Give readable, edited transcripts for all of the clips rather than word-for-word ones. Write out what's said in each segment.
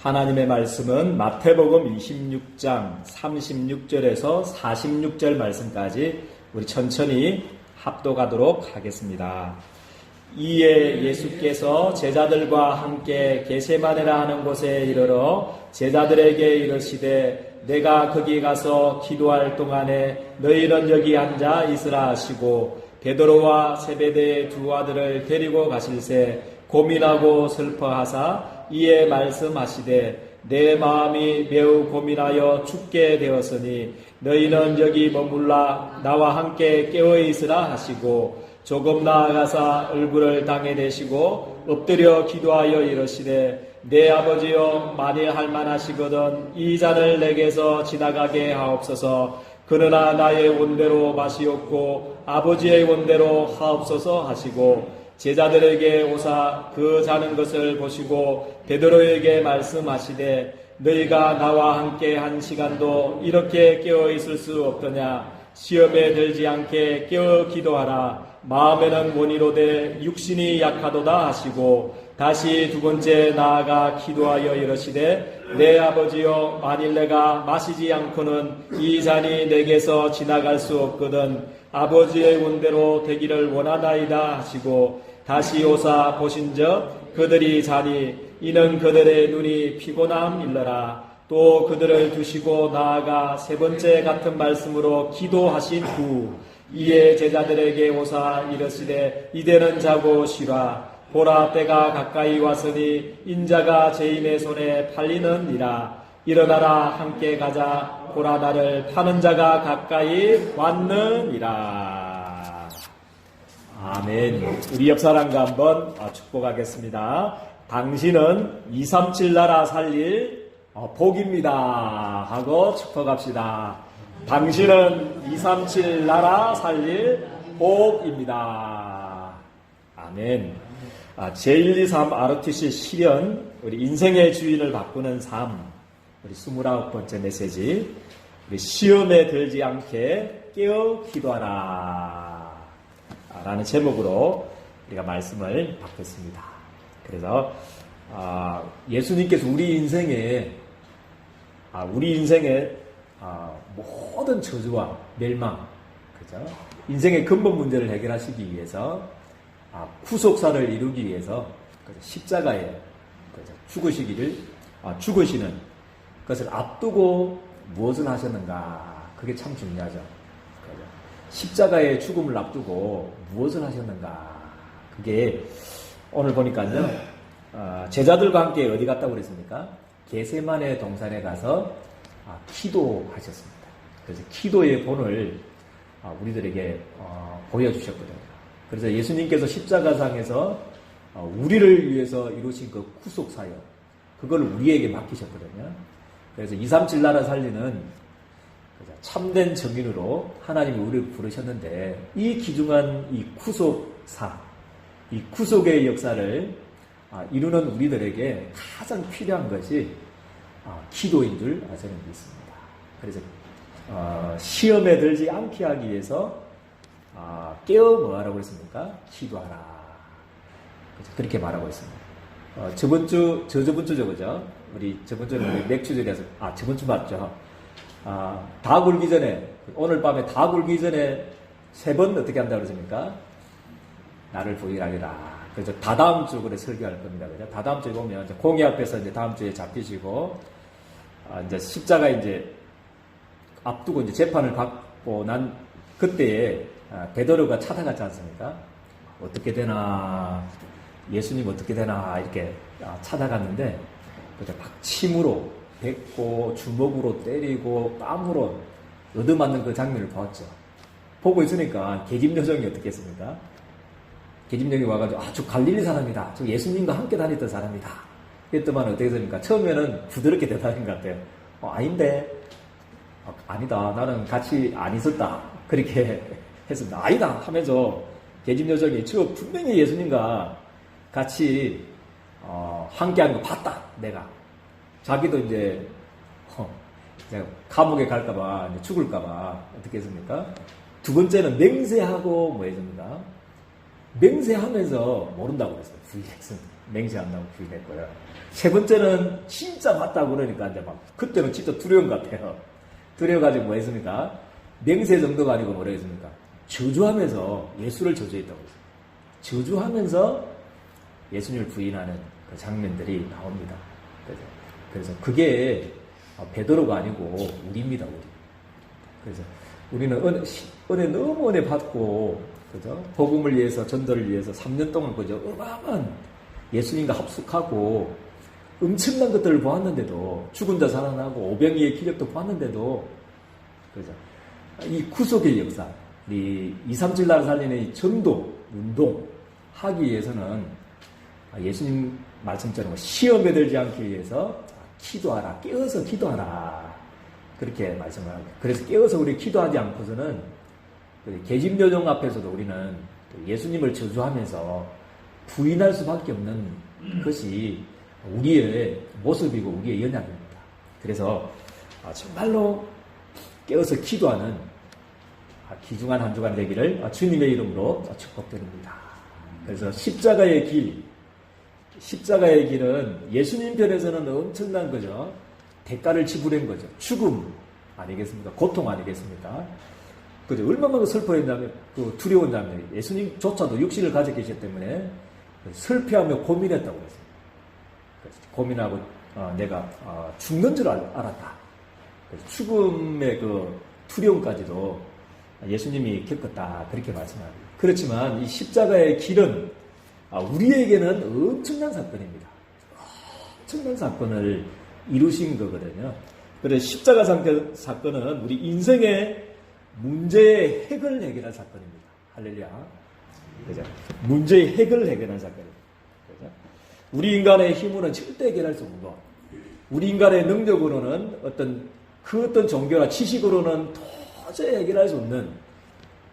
하나님의 말씀은 마태복음 26장 36절에서 46절 말씀까지 우리 천천히 합독하도록 하겠습니다. 이에 예수께서 제자들과 함께 게세마네라 하는 곳에 이르러 제자들에게 이르시되 내가 거기 가서 기도할 동안에 너희는 여기 앉아 있으라 하시고 베드로와 세베대의 두 아들을 데리고 가실새 고민하고 슬퍼하사 이에 말씀하시되 내 마음이 매우 고민하여 죽게 되었으니 너희는 여기 머물라 나와 함께 깨어 있으라 하시고 조금 나아가사 얼굴을 땅에 대시고 엎드려 기도하여 이르시되 내 아버지여 만일 할만하시거든 이 잔을 내게서 지나가게 하옵소서. 그러나 나의 원대로 마시옵고 아버지의 원대로 하옵소서 하시고 제자들에게 오사 그 자는 것을 보시고 베드로에게 말씀하시되 너희가 나와 함께 한 시간도 이렇게 깨어 있을 수 없더냐. 시험에 들지 않게 깨어 기도하라. 마음에는 원이로되 육신이 약하도다 하시고 다시 두 번째 나아가 기도하여 이르시되 내 아버지여 만일 내가 마시지 않고는 이 잔이 내게서 지나갈 수 없거든 아버지의 원대로 되기를 원하나이다 하시고 다시 오사 보신즉 그들이 자니 이는 그들의 눈이 피곤함일러라. 또 그들을 두시고 나아가 세 번째 같은 말씀으로 기도하신 후 이에 제자들에게 오사 이르시되 이제는 자고 쉬라. 보라 때가 가까이 왔으니 인자가 죄인의 손에 팔리느니라. 일어나라 함께 가자. 보라 나를 파는 자가 가까이 왔느니라. 아멘. 우리 옆 사람과 한번 축복하겠습니다. 당신은 237 나라 살릴 복입니다 하고 축복합시다. 당신은 237 나라 살릴 복입니다. 아멘. 제123 ROTC 실현 우리 인생의 주인을 바꾸는 삶 우리 29번째 메시지 우리 시험에 들지 않게 깨어 기도하라 라는 제목으로 우리가 말씀을 받겠습니다. 그래서 예수님께서 우리 인생에 모든 저주와 멸망, 그죠? 인생의 근본 문제를 해결하시기 위해서 구속사를 이루기 위해서 십자가에 죽으시는 것을 앞두고 무엇을 하셨는가? 그게 참 중요하죠. 그죠? 십자가의 죽음을 앞두고 무엇을 하셨는가? 그게 오늘 보니까요. 제자들과 함께 어디 갔다고 그랬습니까? 게세마네 동산에 가서 기도하셨습니다. 그래서 기도의 본을 우리들에게 보여주셨거든요. 그래서 예수님께서 십자가상에서 우리를 위해서 이루신 그 구속사역, 그걸 우리에게 맡기셨거든요. 그래서 237 나라 살리는 참된 정인으로 하나님이 우리를 부르셨는데 이 귀중한 이 구속사, 이 구속의 역사를 이루는 우리들에게 가장 필요한 것이 기도인 줄 저는 믿습니다. 그래서 시험에 들지 않게 하기 위해서 깨어 뭐하라고 했습니까? 기도하라. 그렇게 말하고 있습니다. 저번 주죠, 그죠? 우리 저번 주는 우리 맥주절이라서 저번 주 맞죠? 다 굴기 전에 오늘 밤에 다 굴기 전에 3번 어떻게 한다고 그랬습니까? 나를 부인하리라. 그래서 다다음 주 그래 설교할 겁니다. 그죠? 다다음 주에 보면 이제 공의 앞에서 이제 다음 주에 잡히시고 이제 십자가 이제 앞두고 이제 재판을 받고 난 그때에 베드로가 찾아갔지 않습니까? 어떻게 되나 예수님 어떻게 되나 이렇게 찾아갔는데 그저 막 침으로 뱉고 주먹으로 때리고 뺨으로 얻어맞는 그 장면을 봤죠. 보고 있으니까 계집 여정이 어떻게 했습니까? 계집령이 와가지고 저 갈릴리 사람이다. 저 예수님과 함께 다녔던 사람이다. 그랬더만 어떻게 됩니까? 처음에는 부드럽게 대답한 것 같아요. 아닌데. 아니다. 나는 같이 안 있었다. 그렇게 했습니다. 아니다 하면서 계집여정이 저 분명히 예수님과 같이 함께한 거 봤다. 내가. 자기도 이제 감옥에 갈까봐 죽을까봐 어떻게 했습니까? 두 번째는 맹세하고 뭐 했습니까? 맹세하면서 모른다고 그랬어요. VX는. 맹세한다고 부인했고요. 세 번째는 진짜 맞다고 그러니까 이제 막 그때는 진짜 두려운 것 같아요. 두려워가지고 뭐 했습니까? 맹세 정도가 아니고 뭐라 했습니까? 저주하면서 예수를 저주했다고 했어요. 저주하면서 예수님을 부인하는 그 장면들이 나옵니다. 그래서 그게 베드로가 아니고 우리입니다, 우리. 그래서 우리는 은혜 너무 은혜 받고, 그죠? 복음을 위해서, 전도를 위해서 3년 동안 그죠? 어마어마한 예수님과 합숙하고, 엄청난 것들을 보았는데도, 죽은 자 살아나고, 오병이의 기력도 보았는데도, 그죠? 이 구속의 역사, 이 2, 3, 7 나라 살리는 이 전도, 운동, 하기 위해서는 예수님 말씀처럼 시험에 들지 않기 위해서 기도하라, 깨어서 기도하라. 그렇게 말씀을 하고, 그래서 깨어서 우리 기도하지 않고서는 계집요정 앞에서도 우리는 예수님을 저주하면서 부인할 수밖에 없는 것이 우리의 모습이고 우리의 연약입니다. 그래서 정말로 깨어서 기도하는 귀중한 한 주간 되기를 주님의 이름으로 축복드립니다. 그래서 십자가의 길은 예수님 편에서는 엄청난 거죠. 대가를 지불한 거죠. 죽음 아니겠습니까? 고통 아니겠습니까? 그죠? 얼마나 슬퍼했냐면, 두려웠냐면, 예수님조차도 육신을 가지고 계셨기 때문에 슬퍼하며 고민했다고 그랬어요. 고민하고, 내가 죽는 줄 알았다. 죽음의 그 두려움까지도 예수님이 겪었다. 그렇게 말씀합니다. 그렇지만 이 십자가의 길은 우리에게는 엄청난 사건입니다. 엄청난 사건을 이루신 거거든요. 그래서 십자가 사건은 우리 인생의 문제의 핵을 해결할 사건입니다. 할렐루야. 그죠? 문제의 핵을 해결할 사건입니다. 그죠? 우리 인간의 힘으로는 절대 해결할 수 없는 것. 우리 인간의 능력으로는 어떤 종교나 지식으로는 도저히 해결할 수 없는,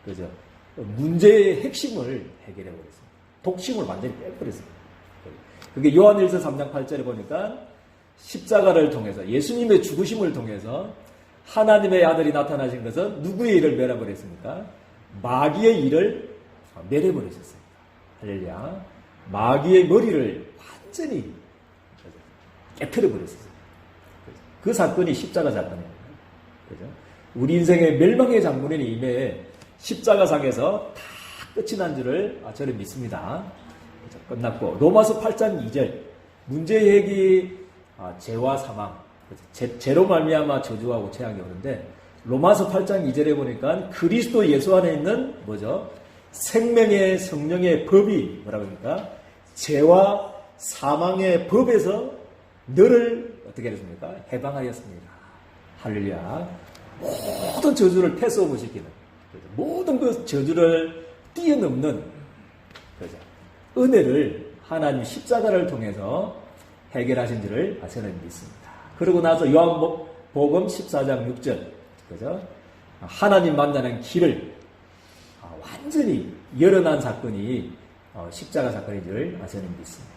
그죠? 문제의 핵심을 해결해 버렸습니다. 독심을 완전히 빼버렸습니다. 그게 요한일서 3장 8절에 보니까 십자가를 통해서, 예수님의 죽으심을 통해서 하나님의 아들이 나타나신 것은 누구의 일을 멸해버렸습니까? 마귀의 일을 멸해버리셨습니다. 할렐루야. 마귀의 머리를 완전히 깨트려버렸습니다. 그 사건이 십자가 사건입니다. 그죠? 우리 인생의 멸망의 장문인 임에 십자가상에서 다 끝이 난 줄을 저는 믿습니다. 끝났고, 로마서 8장 2절, 문제의 핵이 죄와 사망, 죄로 말미암아 저주하고 재앙이 오는데, 로마서 8장 2절에 보니까 그리스도 예수 안에 있는 뭐죠? 생명의 성령의 법이 뭐라고 합니까? 죄와 사망의 법에서 너를 어떻게 했습니까? 해방하였습니다. 할렐루야. 모든 저주를 패스오브 시키는, 모든 그 저주를 뛰어넘는, 그죠? 은혜를 하나님 십자가를 통해서 해결하신 줄을 저는 믿습니다. 그러고 나서 요한복음 14장 6절, 그죠? 하나님 만나는 길을 완전히 열어난 사건이 십자가 사건인 줄 저는 믿습니다.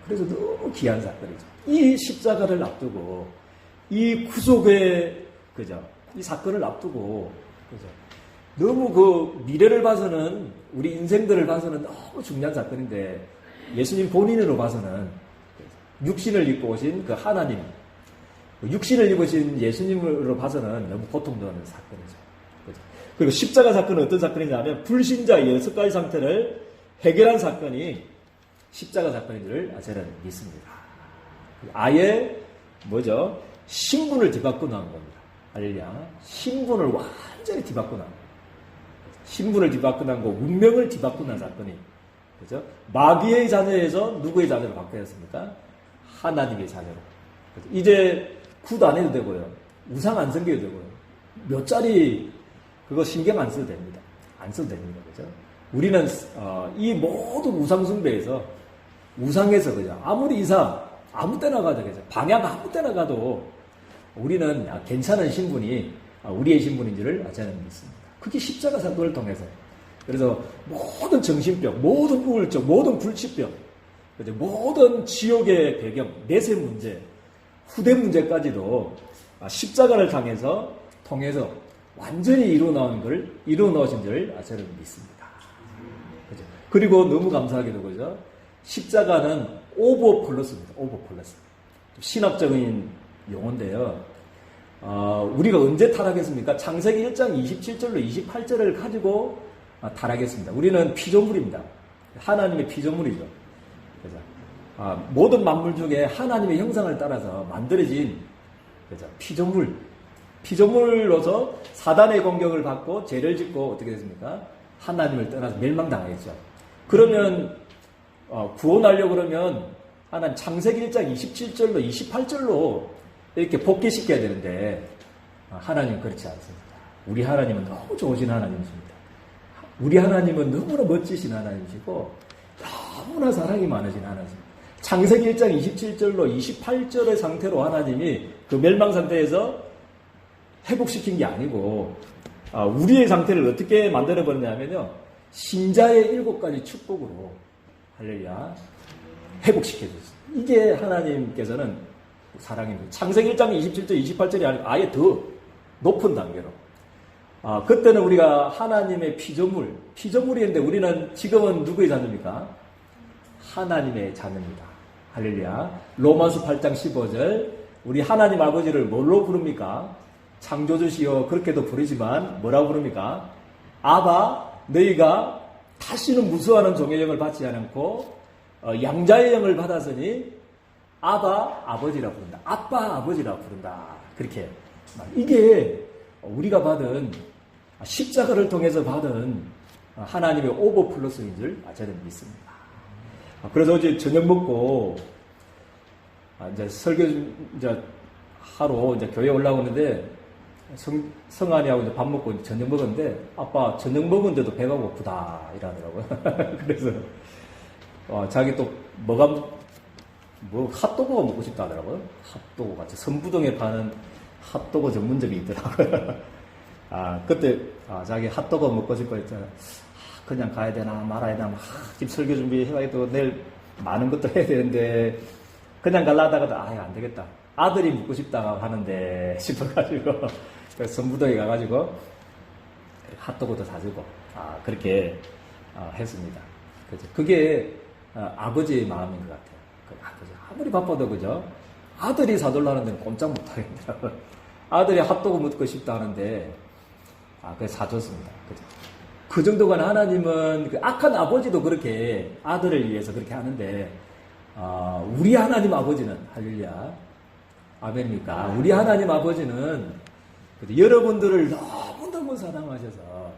그래서 너무 귀한 사건이죠. 이 십자가를 앞두고, 이 구속의, 그죠? 이 사건을 앞두고, 그죠? 너무 그 미래를 봐서는, 우리 인생들을 봐서는 너무 중요한 사건인데, 예수님 본인으로 봐서는 육신을 입고 오신 그 하나님, 육신을 입으신 예수님으로 봐서는 너무 고통스러운 사건이죠. 그죠? 그리고 십자가 사건은 어떤 사건이냐면, 불신자 6가지 상태를 해결한 사건이 십자가 사건인 줄 저는 믿습니다. 아예 뭐죠? 신분을 뒤바꾸는 겁니다. 할렐루야. 신분을 완전히 뒤바꾸는 겁니다. 신분을 뒤바꾸는 거, 운명을 뒤바꾸는 사건이, 그죠? 마귀의 자녀에서 누구의 자녀로 바뀌었습니까? 하나님의 자녀로. 그죠? 이제 굿 안 해도 되고요. 우상 안 섬겨도 되고요. 몇 자리 그거 신경 안 써도 됩니다. 안 써도 됩니다. 그죠? 우리는 이 모든 우상 숭배에서, 우상에서, 그죠? 아무리 아무 때나 가도, 그죠? 방향 아무 때나 가도 우리는 괜찮은 신분이 우리의 신분인 줄을 저는 믿습니다. 그게 십자가 사건을 통해서. 그래서 모든 정신병, 모든 우울증, 모든 불치병, 그죠? 모든 지옥의 배경, 내세 문제, 후대 문제까지도 십자가를 통해서 완전히 이루어 넣으신 줄 저는 믿습니다. 그죠? 그리고 너무 감사하게도, 그죠? 십자가는 오버 플러스입니다. 오버 플러스. 신학적인 용어인데요. 우리가 언제 타락했습니까? 창세기 1장 27절로 28절을 가지고 타락했습니다. 우리는 피조물입니다. 하나님의 피조물이죠. 그래서 모든 만물 중에 하나님의 형상을 따라서 만들어진 피조물로서 사단의 공격을 받고 죄를 짓고 어떻게 됐습니까? 하나님을 떠나서 멸망당하겠죠. 그러면 구원하려고 그러면 하나님 창세기 1장 27절로 28절로 이렇게 복귀시켜야 되는데 하나님은 그렇지 않습니다. 우리 하나님은 너무 좋으신 하나님이십니다. 우리 하나님은 너무나 멋지신 하나님이시고 너무나 사랑이 많으신 하나님이십니다. 창세기 1장 27절로 28절의 상태로 하나님이 그 멸망 상태에서 회복시킨 게 아니고 우리의 상태를 어떻게 만들어버렸냐면요. 신자의 7가지 축복으로 할렐루야 회복시켜줬어요. 이게 하나님께서는 사랑입니다. 창세기 1장 27절 28절이 아니고 아예 더 높은 단계로 그때는 우리가 하나님의 피조물이었는데 우리는 지금은 누구의 자녀입니까? 하나님의 자녀입니다. 할렐루야. 로마서 8장 15절 우리 하나님 아버지를 뭘로 부릅니까? 창조주시여 그렇게도 부르지만 뭐라고 부릅니까? 아바 너희가 다시는 무수하는 종의 영을 받지 않고 양자의 영을 받았으니 아바 아버지라 부른다. 아빠 아버지라 부른다. 그렇게 이게 우리가 받은 십자가를 통해서 받은 하나님의 오버플러스인 줄 저는 믿습니다. 그래서 어제 저녁 먹고 이제 설교 이제 하러 이제 교회 올라오는데 성환이하고 이제 밥 먹고 저녁 먹었는데 아빠 저녁 먹은데도 배가 고프다 이러더라고요. 그래서 자기 또 핫도그가 먹고 싶다 하더라고요. 핫도그 같이 선부동에 파는 핫도그 전문점이 있더라고요. 그때 자기 핫도그 먹고 싶고 했잖아. 그냥 가야 되나 말아야 되나 지금 설교 준비해야 또 내일 많은 것도 해야 되는데 그냥 가려다가도 안 되겠다. 아들이 묻고 싶다 하는데 싶어가지고 선부동에 가가지고 핫도그도 사주고 그렇게 했습니다. 그죠? 그게 아버지의 마음인 것 같아요. 아버지 아무리 바빠도 그죠? 아들이 사달라는 데는 꼼짝 못하겠더라고요. 아들이 핫도그 먹고 싶다 하는데 그래서 사줬습니다. 그죠? 그 정도가 하나님은 그 악한 아버지도 그렇게 아들을 위해서 그렇게 하는데 우리 하나님 아버지는 할렐루야 아멘입니까? 우리 하나님 아버지는 여러분들을 너무너무 사랑하셔서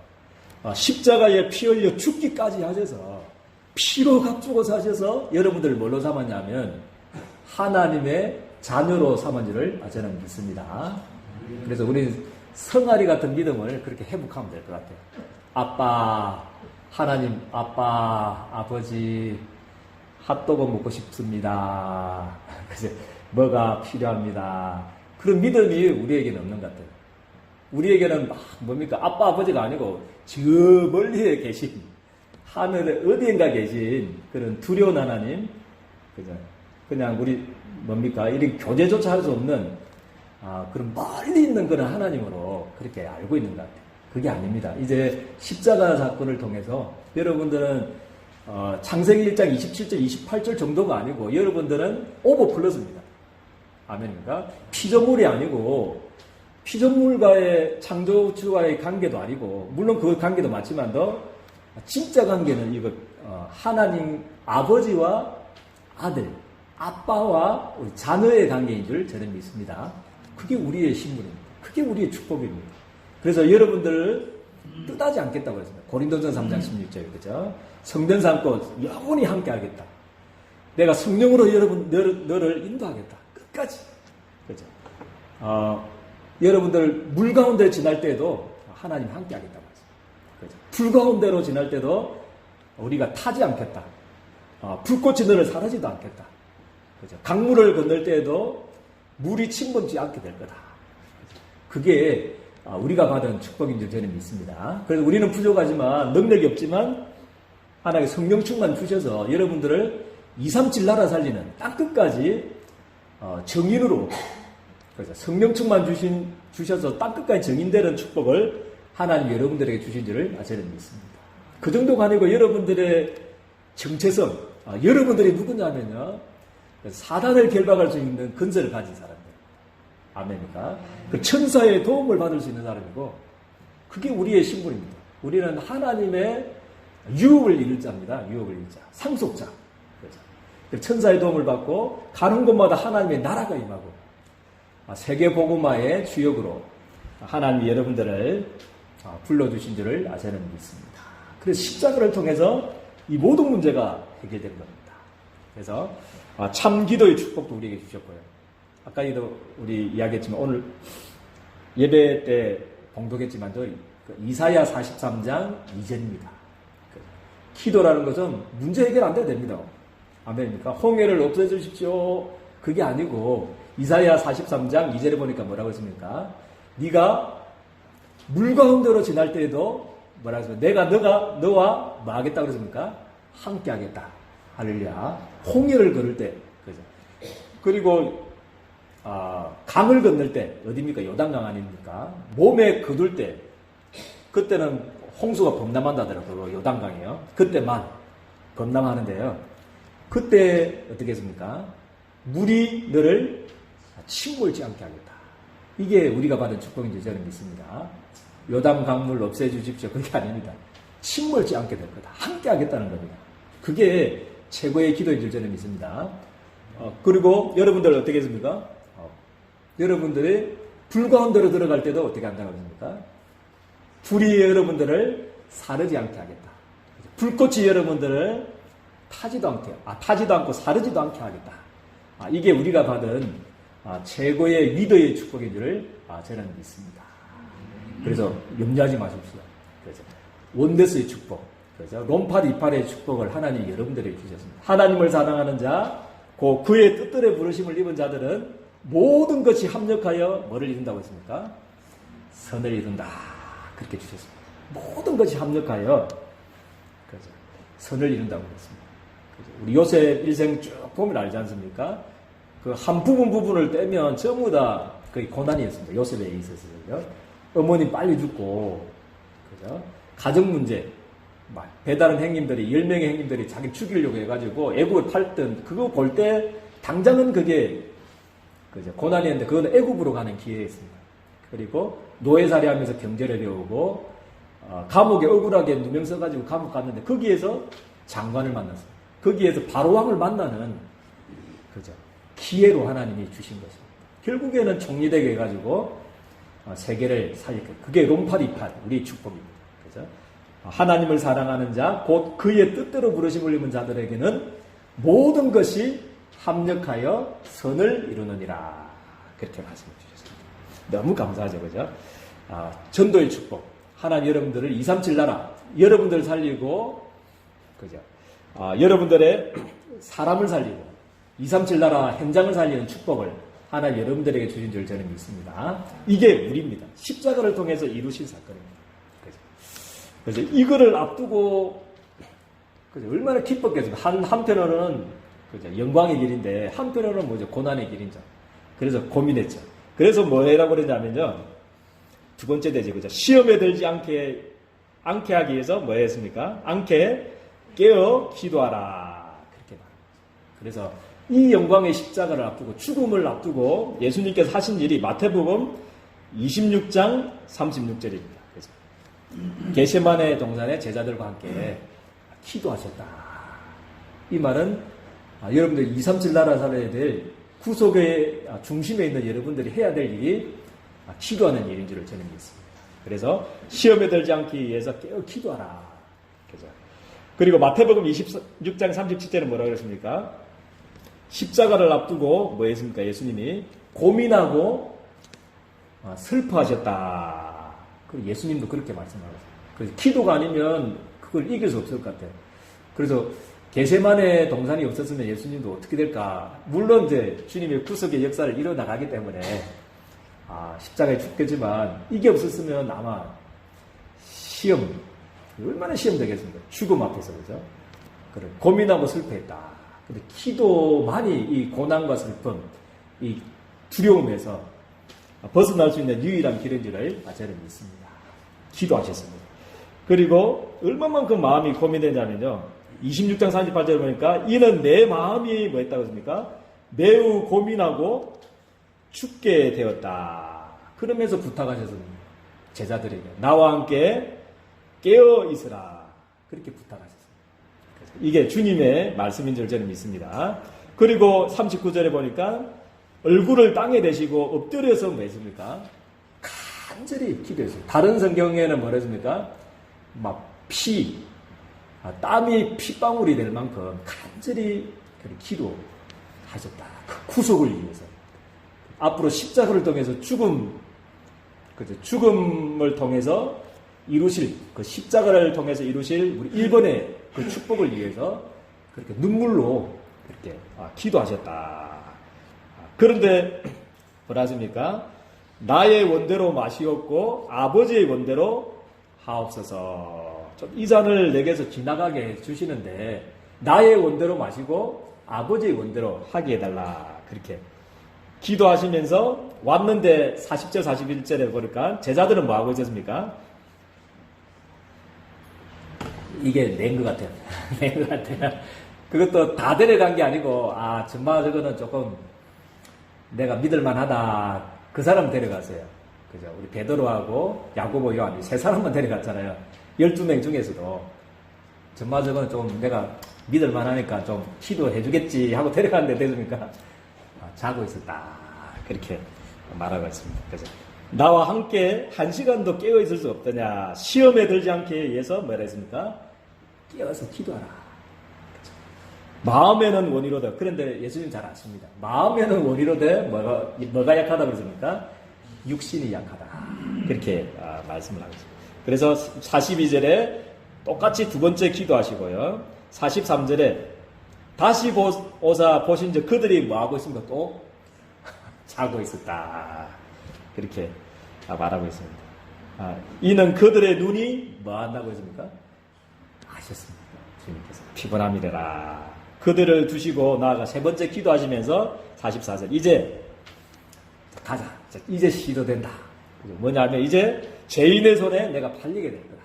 십자가에 피 흘려 죽기까지 하셔서 피로 값주고 사셔서 여러분들을 뭘로 삼았냐면 하나님의 자녀로 삼은지를 저는 믿습니다. 그래서 우리는 성아리 같은 믿음을 그렇게 회복하면 될 것 같아요. 아빠, 하나님, 아빠, 아버지, 핫도그 먹고 싶습니다. 그래서 뭐가 필요합니다. 그런 믿음이 우리에게는 없는 것 같아요. 우리에게는 뭡니까? 아빠, 아버지가 아니고 저 멀리에 계신 하늘에 어디인가 계신 그런 두려운 하나님, 그죠? 그냥 우리 뭡니까? 이런 교제조차 할 수 없는 그런 멀리 있는 그런 하나님으로 그렇게 알고 있는 것 같아요. 그게 아닙니다. 이제 십자가 사건을 통해서 여러분들은 창세기 1장 27절, 28절 정도가 아니고 여러분들은 오버 플러스입니다. 아멘입니까? 피조물이 아니고 피조물과의 창조주와의 관계도 아니고 물론 그 관계도 맞지만도 진짜 관계는 이거 하나님 아버지와 아들, 아빠와 우리 자녀의 관계인 줄 저는 믿습니다. 그게 우리의 신분입니다. 그게 우리의 축복입니다. 그래서 여러분들을 뜻하지 않겠다고 했습니다. 고린도전서 3장 16절 그죠? 성전 삼고 영원히 함께 하겠다. 내가 성령으로 너를 인도하겠다. 끝까지. 그죠? 여러분들 물 가운데 지날 때도 하나님 함께 하겠다고 했습니다. 그죠? 불 가운데로 지날 때도 우리가 타지 않겠다. 불꽃이 너를 사라지도 않겠다. 그죠? 강물을 건널 때에도 물이 침범지 않게 될 거다. 그게 우리가 받은 축복인 줄 저는 믿습니다. 그래서 우리는 부족하지만 능력이 없지만 하나님의 성령 충만 주셔서 여러분들을 237 나라 살리는 땅끝까지 정인으로 그래서 성령 충만 주셔서 땅끝까지 정인되는 축복을 하나님 여러분들에게 주신 줄을 저는 믿습니다. 그 정도가 아니고 여러분들의 정체성 여러분들이 누구냐면요. 사단을 결박할 수 있는 근세를 가진 사람들. 아멘입니까? 그 천사의 도움을 받을 수 있는 사람이고, 그게 우리의 신분입니다. 우리는 하나님의 유업을 이룰 자입니다. 유업을 이룰 자. 상속자. 그렇죠? 천사의 도움을 받고, 가는 곳마다 하나님의 나라가 임하고, 세계복음화의 주역으로 하나님이 여러분들을 불러주신 줄을 저는 믿습니다. 그래서 십자가를 통해서 이 모든 문제가 해결된 겁니다. 그래서 참 기도의 축복도 우리에게 주셨고요. 아까도 우리 이야기했지만 오늘 예배 때 봉독했지만도 이사야 43장 2절입니다. 기도라는 것은 문제 해결 안 돼도 됩니다. 아멘입니까? 홍해를 없애주십시오. 그게 아니고 이사야 43장 2절에 보니까 뭐라고 했습니까? 네가 물 가운데로 지날 때에도 뭐라고 했습니까? 내가 너와 뭐 하겠다 그랬습니까? 함께 하겠다. 할렐루야. 홍해를 걸을 때, 그죠? 그리고 강을 건널 때 어디입니까? 요단강 아닙니까? 몸에 거둘 때, 그때는 홍수가 범람한다더라고요. 요단강이요. 그때만 범람하는데요. 그때 어떻게 했습니까? 물이 너를 침몰지 않게 하겠다. 이게 우리가 받은 축복인지 저는 믿습니다. 요단 강물 없애주십시오. 그게 아닙니다. 침몰지 않게 될 거다. 함께 하겠다는 겁니다. 그게 최고의 기도인 줄 저는 믿습니다. 그리고 여러분들 어떻게 했습니까? 여러분들이 불 가운데로 들어갈 때도 어떻게 한다고 했습니까? 불이 여러분들을 사르지 않게 하겠다. 불꽃이 여러분들을 타지도 않고 사르지도 않게 하겠다. 이게 우리가 받은 최고의 리더의 축복인 줄을 저는 믿습니다. 그래서 염려하지 마십시오. 그래서 원데스의 축복, 그래서 롬팔 이팔의 축복을 하나님이 여러분들에게 주셨습니다. 하나님을 사랑하는 자, 그의 뜻대로 부르심을 입은 자들은 모든 것이 합력하여 뭐를 이룬다고 했습니까? 선을 이룬다. 그렇게 주셨습니다. 모든 것이 합력하여 그래서 선을 이룬다고 했습니다. 우리 요셉 일생 쭉 보면 알지 않습니까? 그 한 부분을 떼면 전부 다 거의 고난이었습니다. 요셉에 있어서요. 어머니 빨리 죽고, 그죠? 가정 문제, 배다른 행님들이, 10명의 행님들이 자기 죽이려고 해가지고 애국을 팔던 그거 볼 때 당장은 그게, 그죠? 고난이었는데 그거는 애국으로 가는 기회였습니다. 그리고 노예살이 하면서 경제를 배우고, 감옥에 억울하게 누명 써가지고 감옥 갔는데 거기에서 장관을 만났습니다. 거기에서 바로왕을 만나는, 그죠? 기회로 하나님이 주신 것입니다. 결국에는 총리되게 해가지고 세계를 살릴 거예요. 그게 롬파리팔, 우리의 축복입니다. 그죠? 하나님을 사랑하는 자, 곧 그의 뜻대로 부르심을 입은 자들에게는 모든 것이 합력하여 선을 이루느니라. 그렇게 말씀해 주셨습니다. 너무 감사하죠, 그죠? 전도의 축복. 하나님 여러분들을 237 나라, 여러분들을 살리고, 그죠? 여러분들의 사람을 살리고, 237 나라 현장을 살리는 축복을 하나님 여러분들에게 주신 줄 저는 믿습니다. 이게 우리입니다. 십자가를 통해서 이루신 사건입니다. 그래서 이거를 앞두고 그죠? 얼마나 기뻤겠습니까? 한편으로는 그죠? 영광의 길인데 한편으로는 뭐죠? 고난의 길이죠. 그래서 고민했죠. 그래서 뭐라고 그러냐면요. 두 번째 되지 그죠? 시험에 들지 않게 하기 위해서 뭐 했습니까? 않게 깨어 기도하라. 그렇게 말합니다. 그래서 이 영광의 십자가를 앞두고 죽음을 앞두고 예수님께서 하신 일이 마태복음 26장 36절입니다. 그래서 게세마네 동산에 제자들과 함께 기도하셨다. 이 말은 여러분들 237 나라 살아야 될 구속의 중심에 있는 여러분들이 해야 될 일이 기도하는 일인 줄을 저는 믿습니다. 그래서 시험에 들지 않기 위해서 깨어 기도하라. 그죠? 그리고 마태복음 26장 37절은 뭐라고 그랬습니까? 십자가를 앞두고 뭐 했습니까? 예수님이 고민하고 슬퍼하셨다. 예수님도 그렇게 말씀하셨어요. 그래서 기도가 아니면 그걸 이길 수 없을 것 같아요. 그래서 게세마네 동산이 없었으면 예수님도 어떻게 될까? 물론 이제 주님의 구속의 역사를 이뤄나가기 때문에 십자가에 죽겠지만 이게 없었으면 아마 시험, 얼마나 시험 되겠습니까? 죽음 앞에서, 그죠? 그래, 고민하고 슬퍼했다. 근데 기도만이 이 고난과 슬픔, 이 두려움에서 벗어날 수 있는 유일한 길인 줄을 저는 믿습니다. 기도하셨습니다. 그리고 얼마만큼 마음이 고민되냐면요. 26장 38절에 보니까 이는 내 마음이 뭐 했다고 했습니까? 매우 고민하고 춥게 되었다. 그러면서 부탁하셨습니다. 제자들에게 나와 함께 깨어 있으라. 그렇게 부탁하셨습니다. 이게 주님의 말씀인 줄 저는 믿습니다. 그리고 39절에 보니까 얼굴을 땅에 대시고 엎드려서 뭐 했습니까? 간절히 기도했어요. 다른 성경에는 뭐라 했습니까? 막 땀이 핏방울이 될 만큼 간절히 기도하셨다. 그 구속을 위해서. 앞으로 십자가를 통해서 죽음을 통해서 이루실, 그 십자가를 통해서 이루실 우리 일본의 그 축복을 위해서 그렇게 눈물로 그렇게 기도하셨다. 그런데 뭐라 하십니까? 나의 원대로 마시옵고 아버지의 원대로 하옵소서. 좀 이 잔을 내게서 지나가게 해주시는데 나의 원대로 마시고 아버지의 원대로 하게 해달라. 그렇게 기도하시면서 왔는데 40절 41절에 보니까 제자들은 뭐하고 있었습니까? 이게 낸 것 같아요. 낸 것 같아요. 그것도 다 데려간 게 아니고 정말 저거는 조금 내가 믿을만하다. 그 사람 데려갔어요. 그죠? 우리 베드로하고 야고보 요한 세 사람만 데려갔잖아요. 12명 중에서도 정말 저거는 좀 내가 믿을만하니까 좀 기도해 주겠지 하고 데려갔는데 되십니까? 자고 있었다. 그렇게 말하고 있습니다. 그래서 나와 함께 한 시간도 깨어 있을 수 없더냐. 시험에 들지 않게 위해서 뭐라 했습니까? 깨어서 기도하라. 그렇죠? 마음에는 원이로되. 그런데 예수님 잘 아십니다. 마음에는 원이로되 뭐가 약하다 그랬습니까? 육신이 약하다. 그렇게 말씀을 하고 있습니다. 그래서 42절에 똑같이 두 번째 기도하시고요. 43절에 다시 오사 보신즉 그들이 뭐하고 있습니까? 또 자고 있었다. 그렇게 말하고 있습니다. 이는 그들의 눈이 뭐 한다고 했습니까? 아셨습니다. 주님께서 피곤함이래라. 그들을 두시고 나아가 세 번째 기도하시면서 44절 이제 가자. 이제 시도된다. 뭐냐면 이제 죄인의 손에 내가 팔리게 될 거다.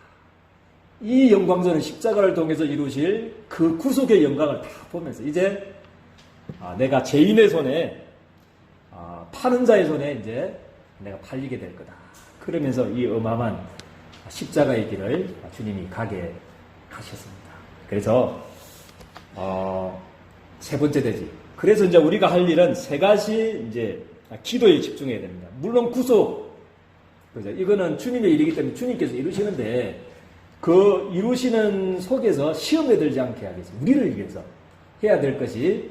이 영광전은 십자가를 통해서 이루실 그 구속의 영광을 다 보면서 이제 내가 죄인의 손에 파는 자의 손에 이제 내가 팔리게 될 거다. 그러면서 이 어마어마한 십자가의 길을 주님이 가게 하셨습니다. 그래서 세 번째 되지. 그래서 이제 우리가 할 일은 세 가지 이제 기도에 집중해야 됩니다. 물론 구속, 그죠? 이거는 주님의 일이기 때문에 주님께서 이루시는데 그 이루시는 속에서 시험에 들지 않게 하겠습니다. 우리를 위해서 해야 될 것이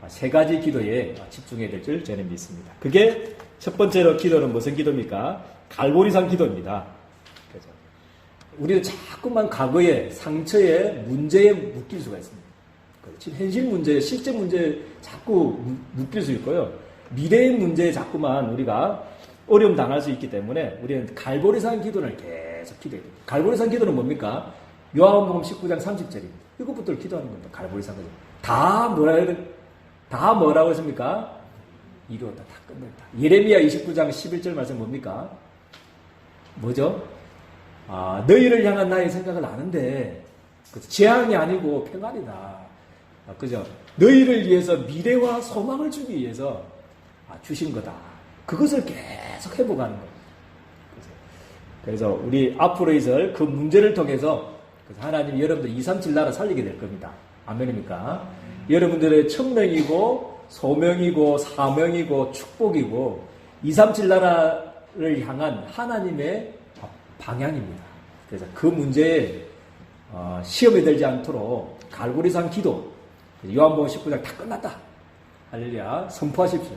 세 가지 기도에 집중해야 될 줄 저는 믿습니다. 그게 첫 번째로 기도는 무슨 기도입니까? 갈보리산 기도입니다. 그죠? 우리는 자꾸만 과거의 상처에 문제에 묶일 수가 있습니다. 지금 현실 문제, 실제 문제에 자꾸 묶일 수 있고요. 미래의 문제에 자꾸만 우리가 어려움 당할 수 있기 때문에 우리는 갈보리산 기도를 계속 기도해야 됩니다. 갈보리산 기도는 뭡니까? 요한복음 19장 30절입니다. 이것부터 기도하는 겁니다. 갈보리산 기도. 다 뭐라고 했습니까? 이루었다. 다 끝냈다. 예레미야 29장 11절 말씀 뭡니까? 뭐죠? 너희를 향한 나의 생각을 아는데 재앙이 아니고 평안이다. 그죠? 너희를 위해서 미래와 소망을 주기 위해서 주신 거다. 그것을 계속 회복하는 거예요. 그래서 우리 앞으로 있을 그 문제를 통해서 하나님이 여러분들 237 나라 살리게 될 겁니다. 아멘입니까? 여러분들의 천명이고 소명이고 사명이고 축복이고 237 나라를 향한 하나님의 방향입니다. 그래서 그 문제에 시험에 들지 않도록 갈고리산 기도, 요한복음 19장 다 끝났다. 할렐루야. 선포하십시오.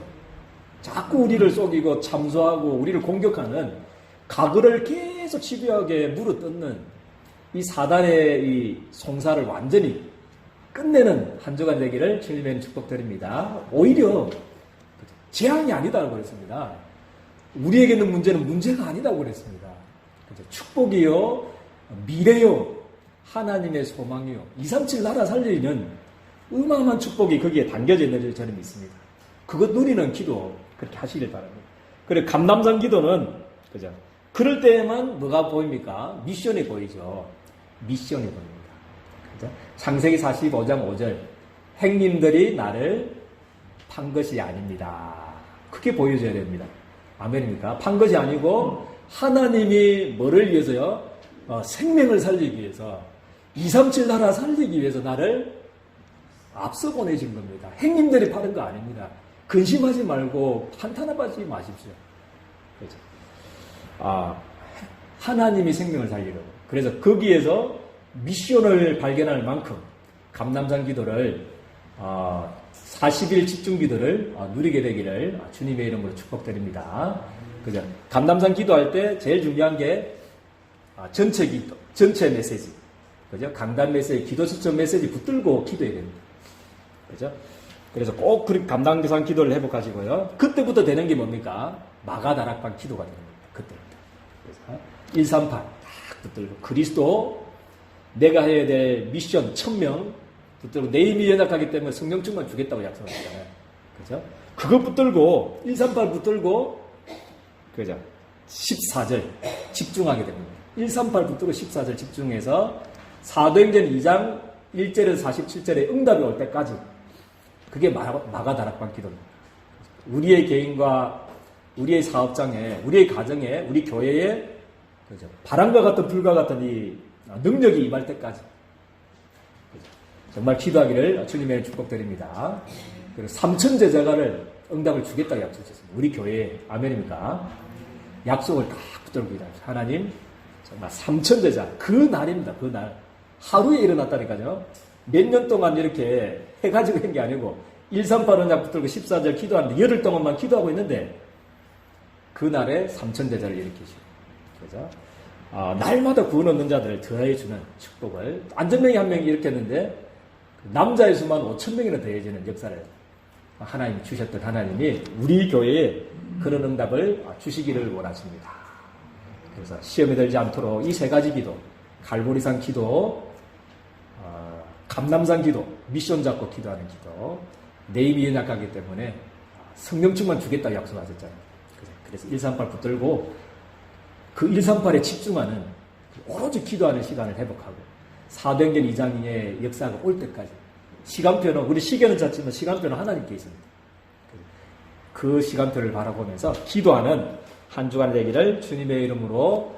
자꾸 우리를 속이고 참소하고 우리를 공격하는 과거를 계속 집요하게 물어뜯는 이 사단의 이 송사를 완전히 끝내는 한 주간 되기를 주님의 축복드립니다. 오히려 재앙이 아니다라고 그랬습니다. 우리에게는 문제는 문제가 아니다고 그랬습니다. 축복이요, 미래요, 하나님의 소망이요, 237 나라 살리는 어마어마한 축복이 거기에 담겨져 있는 줄 저는 믿습니다. 그것 누리는 기도 그렇게 하시길 바랍니다. 그리고 감람산 기도는 그죠? 그럴 때에만 뭐가 보입니까? 미션이 보이죠. 미션이 보입니다. 그죠? 창세기 45장 5절. 행님들이 나를 판 것이 아닙니다. 크게 보여줘야 됩니다. 아멘입니까? 판 것이 아니고 하나님이 뭐를 위해서요? 생명을 살리기 위해서 237 나라 살리기 위해서 나를 앞서 보내신 겁니다. 행님들이 파는 거 아닙니다. 근심하지 말고 한탄하지 마십시오. 그렇죠? 하나님이 생명을 살리려고. 그래서 거기에서 미션을 발견할 만큼 감남산 기도를 40일 집중 기도를 누리게 되기를 주님의 이름으로 축복드립니다. 그죠? 감남산 기도할 때 제일 중요한 게 전체 기도, 전체 메시지. 그죠? 강단 메시지, 기도 수첩 메시지 붙들고 기도해야 됩니다. 그죠? 그래서 꼭 감남산 기도를 회복하시고요. 그때부터 되는 게 뭡니까? 마가다락방 기도가 됩니다. 그때부터. 그래서 138 딱 붙들고 그리스도 내가 해야 될 미션 1000명 붙들고 내 힘이 연약하기 때문에 성령충만 주겠다고 약속했잖아요. 그죠? 그거 붙들고 138 붙들고 그죠? 14절 집중하게 됩니다. 138 붙들고 14절 집중해서 사도행전 2장 1절에서 47절에 응답이 올 때까지 그게 마가다락방 기도입니다. 우리의 개인과 우리의 사업장에, 우리의 가정에, 우리 교회에 그죠? 바람과 같은 불과 같은 이 능력이 임할 때까지 그죠? 정말 기도하기를 주님의 축복드립니다. 그리고 3천 제자가를 응답을 주겠다고 약속했습니다. 우리 교회에 아멘입니까? 약속을 딱 붙들고 기도합니다. 하나님 정말 3천 제자 그 날입니다. 그 날 하루에 일어났다니까요. 몇 년 동안 이렇게 해가지고 한 게 아니고 138원 약 붙들고 14절 기도하는데 열흘 동안만 기도하고 있는데 그날에 3천 제자를 일으키시고 그죠? 날마다 구원 얻는 자들을 더해주는 축복을 안전명이 한 명이 일으켰는데 남자의 수만 5,000명이나 더해지는 역사를 하나님이 주셨던 하나님이 우리 교회에 그런 응답을 주시기를 원하십니다. 그래서 시험에 들지 않도록 이 세 가지 기도, 갈보리산 기도, 감남산 기도, 미션 잡고 기도하는 기도, 내 힘이 연약하기 때문에 성령충만 주겠다고 약속하셨잖아요. 그래서 138 붙들고 그 138에 집중하는 오로지 기도하는 시간을 회복하고 사도행전 2장의 역사가 올 때까지 시간표는 우리 시계는 잤지만 시간표는 하나님께 있습니다. 그 시간표를 바라보면서 기도하는 한 주간 되기를 주님의 이름으로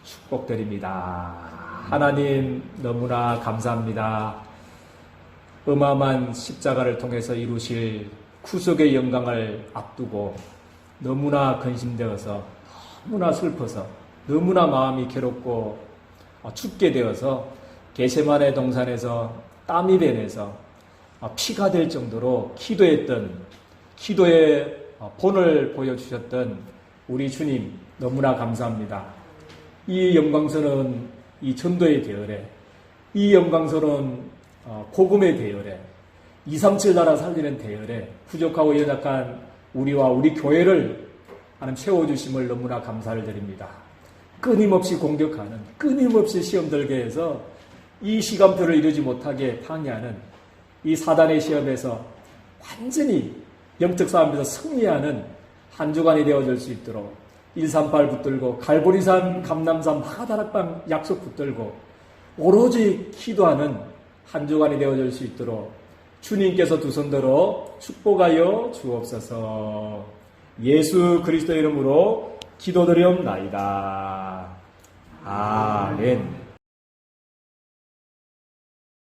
축복드립니다. 하나님 너무나 감사합니다. 어마어마한 십자가를 통해서 이루실 구속의 영광을 앞두고 너무나 근심되어서 너무나 슬퍼서 너무나 마음이 괴롭고 춥게 되어서 겟세마네 동산에서 땀이 배내서 피가 될 정도로 기도의 본을 보여주셨던 우리 주님 너무나 감사합니다. 이 영광스러운 이 전도의 대열에 이 영광스러운 복음의 대열에 237 나라 살리는 대열에 부족하고 연약한 우리와 우리 교회를 하나님 세워주심을 너무나 감사를 드립니다. 끊임없이 공격하는 끊임없이 시험 들게 해서 이 시간표를 이루지 못하게 방해하는 이 사단의 시험에서 완전히 영적 싸움에서 승리하는 한 주간이 되어질 수 있도록 138 붙들고 갈보리산 감남산 마가다락방 약속 붙들고 오로지 기도하는 한 주간이 되어질 수 있도록 주님께서 두 손들어 축복하여 주옵소서. 예수 그리스도 이름으로 기도드리옵나이다. 아멘.